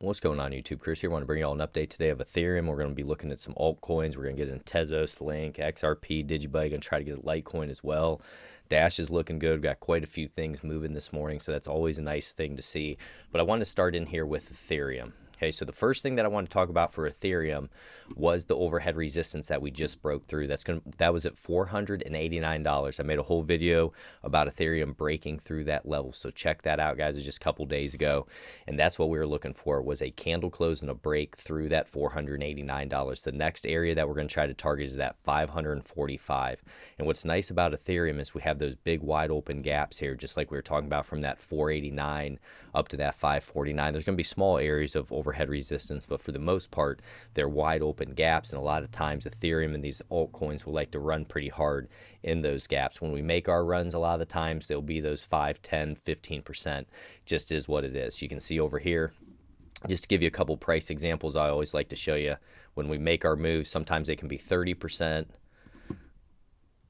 What's going on, YouTube? Chris here. I want to bring you all an update today of Ethereum. We're going to be looking at some altcoins. We're going to get in Tezos, Link, XRP, Digibyte. Going to try to get a Litecoin as well. Dash is looking good. We've got quite a few things moving this morning, so that's always a nice thing to see. But I want to start in here with Ethereum. Okay, so the first thing that I want to talk about for Ethereum was the overhead resistance that we just broke through. That was at $489. I made a whole video about Ethereum breaking through that level, so check that out, guys. It was just a couple days ago, and that's what we were looking for, was a candle close and a break through that $489. The next area that we're going to try to target is that 545. And what's nice about Ethereum is we have those big wide open gaps here, just like we were talking about, from that 489 up to that 549. There's going to be small areas of overhead resistance, but for the most part, they're wide open gaps, and a lot of times Ethereum and these altcoins will like to run pretty hard in those gaps. When we make our runs, a lot of the times they'll be those 5, 10, 15%, just is what it is. You can see over here, just to give you a couple price examples, I always like to show you when we make our moves, sometimes they can be 30%,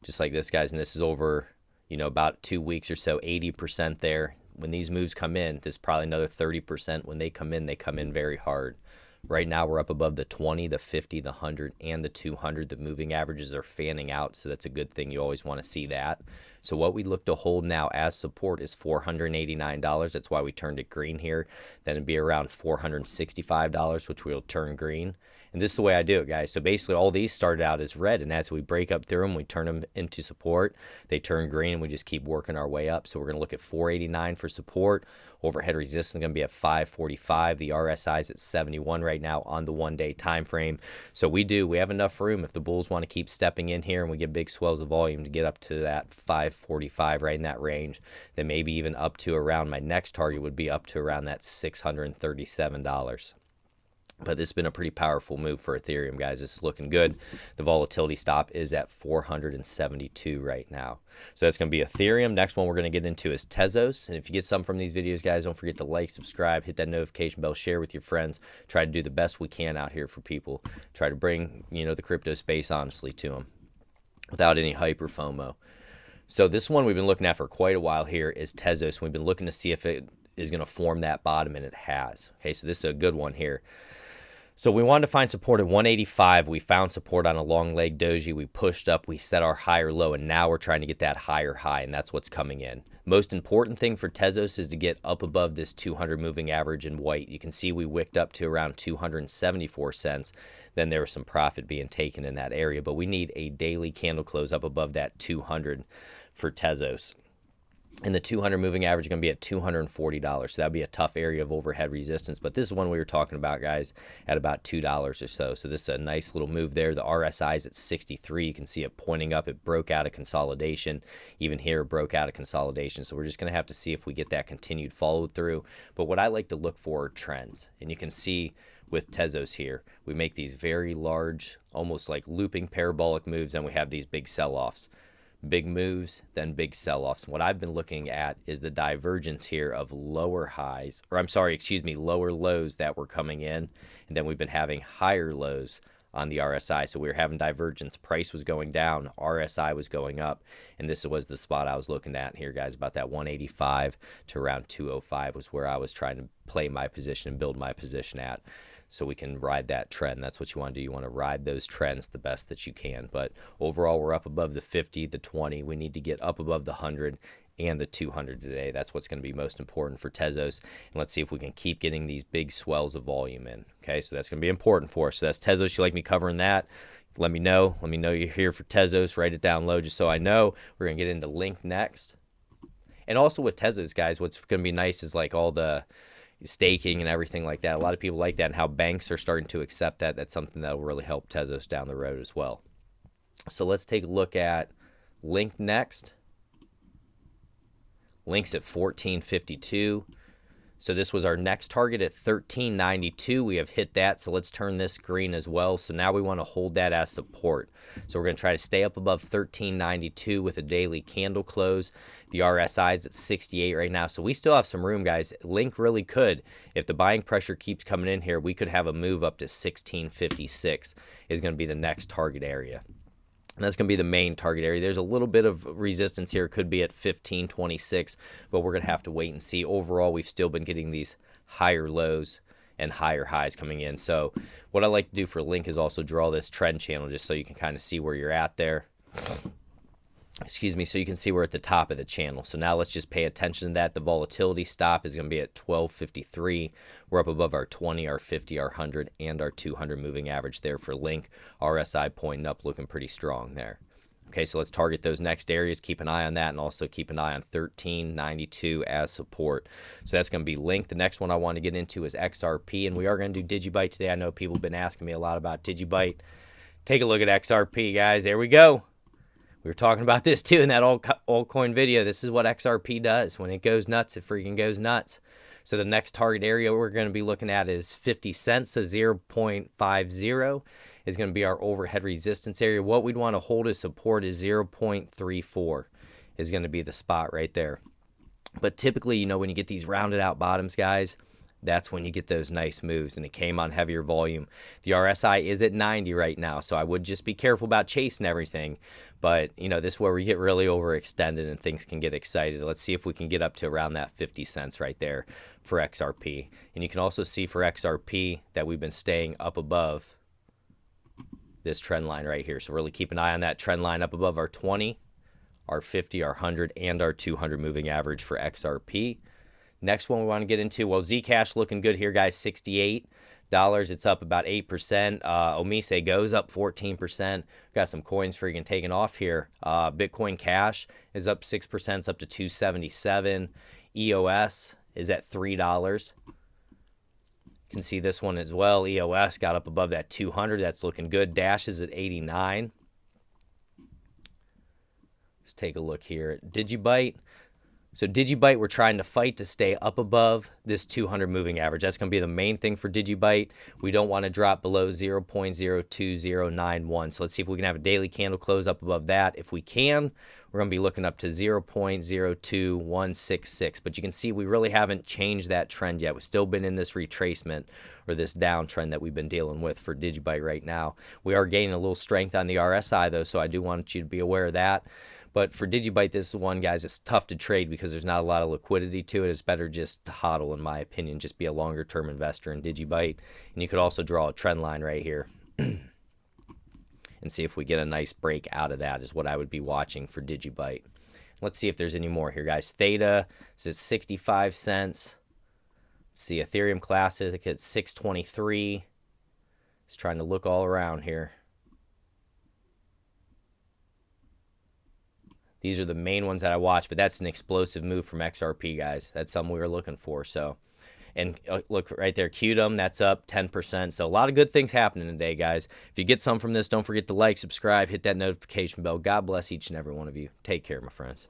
just like this, guys, and this is over, you know, about 2 weeks or so, 80% there. When these moves come in, there's probably another 30%. When they come in very hard. Right now, we're up above the 20, the 50, the 100, and the 200. The moving averages are fanning out, so that's a good thing. You always want to see that. So what we look to hold now as support is $489. That's why we turned it green here. Then it'd be around $465, which will turn green. And this is the way I do it, guys. So basically, all these started out as red, and as we break up through them, we turn them into support. They turn green, and we just keep working our way up. So we're going to look at 489 for support. Overhead resistance is going to be at 545. The RSI is at 71 right now on the one-day time frame. So we have enough room if the bulls want to keep stepping in here and we get big swells of volume to get up to that 545, right in that range. Then maybe even up to around, my next target would be up to around that $637. But this has been a pretty powerful move for Ethereum, guys. This is looking good. The volatility stop is at 472 right now. So that's going to be Ethereum. Next one we're going to get into is Tezos. And if you get some from these videos, guys, don't forget to like, subscribe, hit that notification bell, share with your friends. Try to do the best we can out here for people. Try to bring, you know, the crypto space honestly to them without any hype or FOMO. So this one we've been looking at for quite a while here is Tezos. We've been looking to see if it is going to form that bottom, and it has. Okay, so this is a good one here. So we wanted to find support at 185. We found support on a long leg doji. We pushed up, we set our higher low, and now we're trying to get that higher high, and that's what's coming in. Most important thing for Tezos is to get up above this 200 moving average in white. You can see we wicked up to around 274 cents. Then there was some profit being taken in that area, but we need a daily candle close up above that 200 for Tezos. And the 200 moving average is going to be at $240. So that would be a tough area of overhead resistance. But this is one we were talking about, guys, at about $2 or so. So this is a nice little move there. The RSI is at 63. You can see it pointing up. It broke out of consolidation. Even here, it broke out of consolidation. So we're just going to have to see if we get that continued follow through. But what I like to look for are trends. And you can see with Tezos here, we make these very large, almost like looping parabolic moves, and we have these big sell-offs. Big moves, then big sell-offs. What I've been looking at is the divergence here of lower highs, or lower lows that were coming in, and then we've been having higher lows on the RSI. So we were having divergence. Price was going down, RSI was going up, and this was the spot I was looking at here, guys. About that 185 to around 205 was where I was trying to play my position and build my position at, so we can ride that trend. That's what you want to do. You want to ride those trends the best that you can. But overall, we're up above the 50, the 20. We need to get up above the 100 and the 200 today. That's what's going to be most important for Tezos. And let's see if we can keep getting these big swells of volume in. Okay, so that's going to be important for us. So that's Tezos. You like me covering that? Let me know. Let me know you're here for Tezos. Write it down low just so I know. We're going to get into Link next. And also with Tezos, guys, what's going to be nice is like all the staking and everything like that. A lot of people like that, and how banks are starting to accept that. That's something that will really help Tezos down the road as well. So let's take a look at Link next. Link's at 1452. So this was our next target at 1392. We have hit that, so let's turn this green as well. So now we want to hold that as support. So we're going to try to stay up above 1392 with a daily candle close. The RSI is at 68 right now, so we still have some room, guys. Link really could, if the buying pressure keeps coming in here, we could have a move up to 1656 is going to be the next target area. And that's going to be the main target area. There's a little bit of resistance here. It could be at 1526, but we're going to have to wait and see. Overall, we've still been getting these higher lows and higher highs coming in. So what I like to do for Link is also draw this trend channel just so you can kind of see where you're at there. Excuse me, so you can see we're at the top of the channel. So now let's just pay attention to that. The volatility stop is going to be at 12.53. We're up above our 20, our 50, our 100, and our 200 moving average there for Link. RSI pointing up, looking pretty strong there. Okay, so let's target those next areas. Keep an eye on that, and also keep an eye on 1392 as support. So that's going to be Link. The next one I want to get into is XRP, and we are going to do Digibyte today. I know people have been asking me a lot about Digibyte. Take a look at XRP, guys. There we go. We were talking about this too in that altcoin video. This is what XRP does. When it goes nuts, it freaking goes nuts. So the next target area we're going to be looking at is 50 cents. So 0.50 is going to be our overhead resistance area. What we'd want to hold as support is 0.34 is going to be the spot right there. But typically, you know, when you get these rounded out bottoms, guys, that's when you get those nice moves, and it came on heavier volume. The RSI is at 90 right now, so I would just be careful about chasing everything. But, you know, this is where we get really overextended and things can get excited. Let's see if we can get up to around that 50 cents right there for XRP. And you can also see for XRP that we've been staying up above this trend line right here. So really keep an eye on that trend line up above our 20, our 50, our 100, and our 200 moving average for XRP. Next one we want to get into, well, Zcash looking good here, guys, $68. It's up about 8%. Omise goes up 14%. Got some coins freaking taking off here. Bitcoin Cash is up 6%. It's up to 277. EOS is at $3. You can see this one as well. EOS got up above that 200. That's looking good. Dash is at 89. Let's take a look here at Digibyte. So Digibyte, we're trying to fight to stay up above this 200 moving average. That's going to be the main thing for Digibyte. We don't want to drop below 0.02091. So let's see if we can have a daily candle close up above that. If we can, we're going to be looking up to 0.02166. But you can see we really haven't changed that trend yet. We've still been in this retracement or this downtrend that we've been dealing with for Digibyte right now. We are gaining a little strength on the RSI, though, so I do want you to be aware of that. But for Digibyte, this is one, guys, it's tough to trade because there's not a lot of liquidity to it. It's better just to hodl, in my opinion, just be a longer-term investor in Digibyte. And you could also draw a trend line right here and see if we get a nice break out of that is what I would be watching for Digibyte. Let's see if there's any more here, guys. Theta is at 65 cents. Let's see, Ethereum Classic at 623. Just trying to look all around here. These are the main ones that I watch, but that's an explosive move from XRP, guys. That's something we were looking for. So, and look right there, Qdom, that's up 10%. So a lot of good things happening today, guys. If you get some from this, don't forget to like, subscribe, hit that notification bell. God bless each and every one of you. Take care, my friends.